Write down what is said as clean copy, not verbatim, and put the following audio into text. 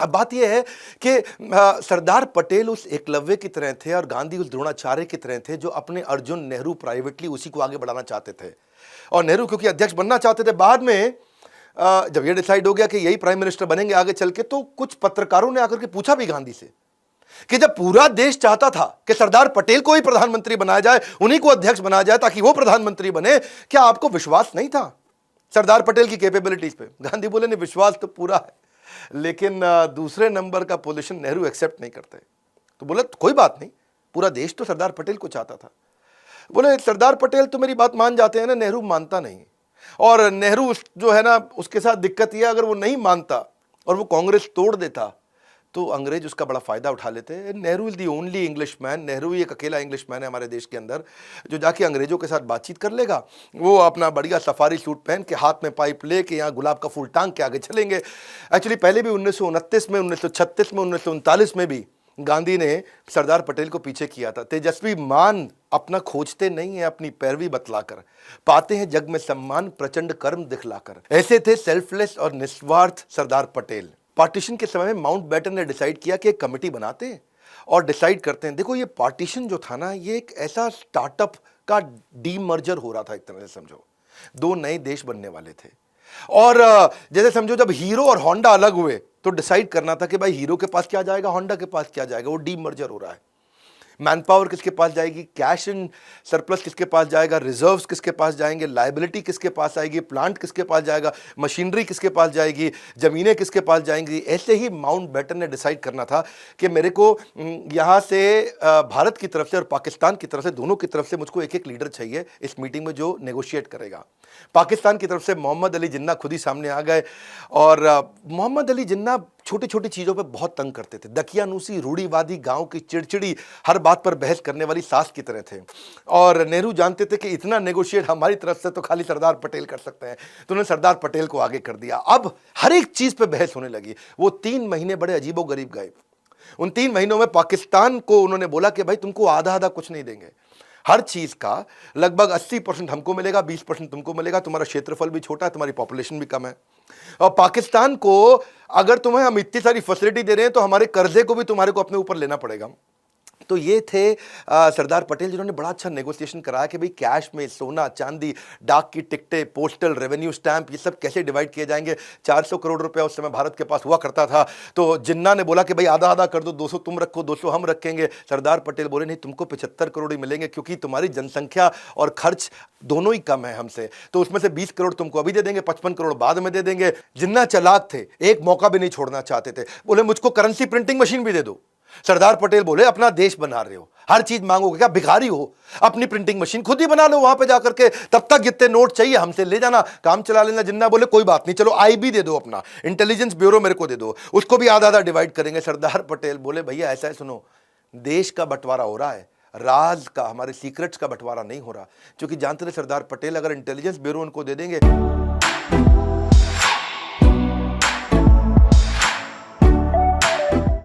अब बात यह है कि सरदार पटेल उस एकलव्य की तरह थे और गांधी उस द्रोणाचार्य की तरह थे जो अपने अर्जुन नेहरू प्राइवेटली उसी को आगे बढ़ाना चाहते थे। और नेहरू क्योंकि अध्यक्ष बनना चाहते थे, बाद में जब ये डिसाइड हो गया कि यही प्राइम मिनिस्टर बनेंगे आगे चल के, तो कुछ पत्रकारों ने आकर के पूछा भी गांधी से कि जब पूरा देश चाहता था कि सरदार पटेल को ही प्रधानमंत्री बनाया जाए, उन्हीं को अध्यक्ष बनाया जाए ताकि वो प्रधानमंत्री बने, क्या आपको विश्वास नहीं था सरदार पटेल की कैपेबिलिटीज पे? गांधी बोले नहीं, विश्वास तो पूरा है, लेकिन दूसरे नंबर का पोजीशन नेहरू एक्सेप्ट नहीं करते। तो बोले कोई बात नहीं, पूरा देश तो सरदार पटेल को चाहता था। बोले सरदार पटेल तो मेरी बात मान जाते हैं ना, नेहरू मानता नहीं। और नेहरू जो है ना, उसके साथ दिक्कत यह, अगर वो नहीं मानता और वो कांग्रेस तोड़ देता तो अंग्रेज उसका बड़ा फायदा उठा लेते। Nehru is the only English man, Nehru ही एक अकेला इंग्लिश मैन है हमारे देश के अंदर जो जाके अंग्रेजों के साथ बातचीत कर लेगा। वो अपना बढ़िया सफारी सूट पहन के, हाथ में पाइप लेके, यहाँ गुलाब का फूल टांग के आगे चलेंगे। एक्चुअली पहले भी 1929 में, 1936 में, 1939 में भी गांधी ने सरदार पटेल को पीछे किया था। तेजस्वी मान अपना खोजते नहीं है, अपनी पैरवी बतलाकर पाते हैं जग में सम्मान, प्रचंड कर्म दिखलाकर। ऐसे थे सेल्फलेस और निस्वार्थ सरदार पटेल। पार्टीशन के समय में माउंटबेटन ने डिसाइड किया कि एक कमेटी बनाते हैं और डिसाइड करते हैं। देखो, ये पार्टीशन जो था ना, ये एक ऐसा स्टार्टअप का डीमर्जर हो रहा था, एक तरह से समझो। दो नए देश बनने वाले थे। और जैसे समझो जब हीरो और होंडा अलग हुए तो डिसाइड करना था कि भाई हीरो के पास क्या जाएगा, होंडा के पास क्या जाएगा। वो डीमर्जर हो रहा है। मैन पावर किसके पास जाएगी, कैश एंड सरप्लस किसके पास जाएगा, रिजर्व्स किसके पास जाएंगे, लायबिलिटी किसके पास आएगी, प्लांट किसके पास जाएगा, मशीनरी किसके पास जाएगी, जमीनें किसके पास जाएंगी। ऐसे ही माउंटबेटन ने डिसाइड करना था कि मेरे को यहाँ से भारत की तरफ से और पाकिस्तान की तरफ से, दोनों की तरफ से मुझको एक एक लीडर चाहिए इस मीटिंग में जो नेगोशिएट करेगा। पाकिस्तान की तरफ से मोहम्मद अली जिन्ना खुद ही सामने आ गए। और मोहम्मद अली जिन्ना छोटी छोटी चीज़ों पे बहुत तंग करते थे। दकियानूसी, रूढ़ीवादी, गांव की चिड़चिड़ी, हर बात पर बहस करने वाली सास की तरह थे। और नेहरू जानते थे कि इतना नेगोशिएट हमारी तरफ से तो खाली सरदार पटेल कर सकते हैं, तो उन्होंने सरदार पटेल को आगे कर दिया। अब हर एक चीज़ पे बहस होने लगी। वो 3 महीने बड़े अजीबोगरीब गए। उन 3 महीनों में पाकिस्तान को उन्होंने बोला कि भाई तुमको आधा आधा कुछ नहीं देंगे, हर चीज का लगभग 80% हमको मिलेगा, 20% तुमको मिलेगा। तुम्हारा क्षेत्रफल भी छोटा है, तुम्हारी पॉपुलेशन भी कम है। और पाकिस्तान को अगर तुम्हें हम इतनी सारी फैसिलिटी दे रहे हैं तो हमारे कर्जे को भी तुम्हारे को अपने ऊपर लेना पड़ेगा। तो ये थे सरदार पटेल, जिन्होंने बड़ा अच्छा नेगोशिएशन कराया कि भाई कैश में सोना चांदी, डाक की टिकटें, पोस्टल रेवेन्यू स्टैंप, ये सब कैसे डिवाइड किए जाएंगे। 400 करोड़ रुपया उस समय भारत के पास हुआ करता था। तो जिन्ना ने बोला कि भाई आधा आधा कर दो, 200 तुम रखो, 200 हम रखेंगे। सरदार पटेल बोले नहीं, तुमको 75 करोड़ ही मिलेंगे क्योंकि तुम्हारी जनसंख्या और खर्च दोनों ही कम है हमसे, तो उसमें से 20 करोड़ तुमको अभी दे देंगे, 55 करोड़ बाद में दे देंगे। जिन्ना चालाक थे, एक मौका भी नहीं छोड़ना चाहते थे। बोले मुझको करेंसी प्रिंटिंग मशीन भी दे दो। सरदार पटेल बोले अपना देश बना रहे हो, हर चीज मांगोगे क्या, भिखारी हो? अपनी प्रिंटिंग मशीन खुद ही बना लो वहां पे जाकर के, तब तक जितने नोट चाहिए हमसे ले जाना, काम चला लेना। जिन्ना बोले कोई बात नहीं, चलो आईबी दे दो, अपना इंटेलिजेंस ब्यूरो मेरे को दे दो, उसको भी आधा आधा डिवाइड करेंगे। सरदार पटेल बोले भैया ऐसा है, सुनो, देश का बंटवारा हो रहा है, राज का, हमारे सीक्रेट्स का बंटवारा नहीं हो रहा। क्योंकि जानते थे सरदार पटेल अगर इंटेलिजेंस ब्यूरो उनको दे देंगे